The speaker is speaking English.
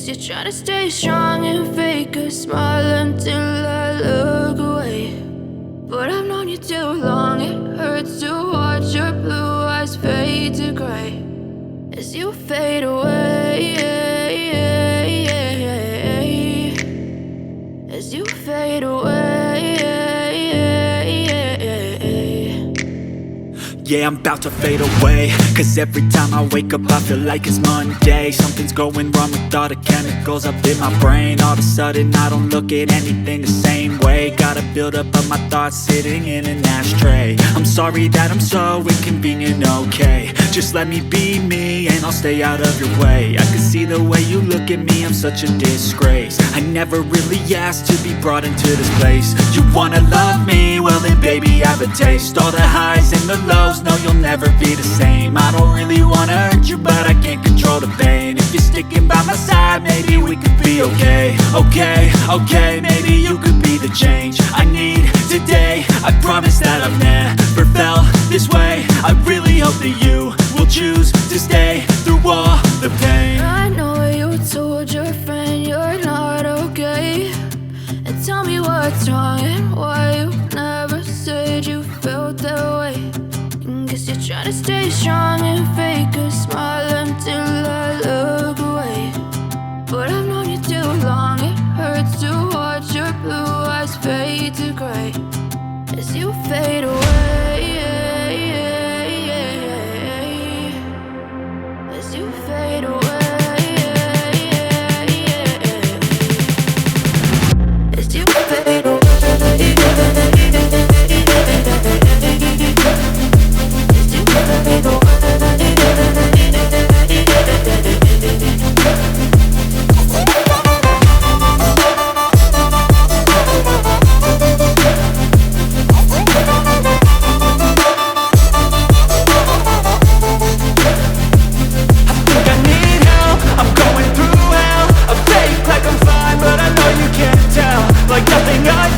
Guess you're trying to stay strong and fake a smile until I look away. But I've known you too long, it hurts to watch your blue eyes fade to gray as you fade away, as you fade away. Yeah, I'm about to fade away, cause every time I wake up I feel like it's Monday. Something's going wrong with all the chemicals up in my brain. All of a sudden I don't look at anything the same way. Gotta build up of my thoughts sitting in an ashtray. I'm sorry that I'm so inconvenient, okay. Just let me be me and I'll stay out of your way. I can see the way you look at me, I'm such a disgrace. I never really asked to be brought into this place. You wanna love me? Well then baby I have a taste. All the highs and the lows, no you'll never be the same. I don't really wanna hurt you but I can't control the pain. If you're sticking by my side maybe we could be okay. Okay, maybe you could be the change I need today. I promise that I've never felt this way. I really hope that you will choose to stay through all the pain. I know you told your friend you're not okay, and tell me what's wrong and why you never said you felt that way. Guess you're trying to stay strong and fake a smile until I look away. But I've known you too long, it hurts to watch your blue eyes fade to gray as you fade away, as you fade away, as you fade away. Like nothing I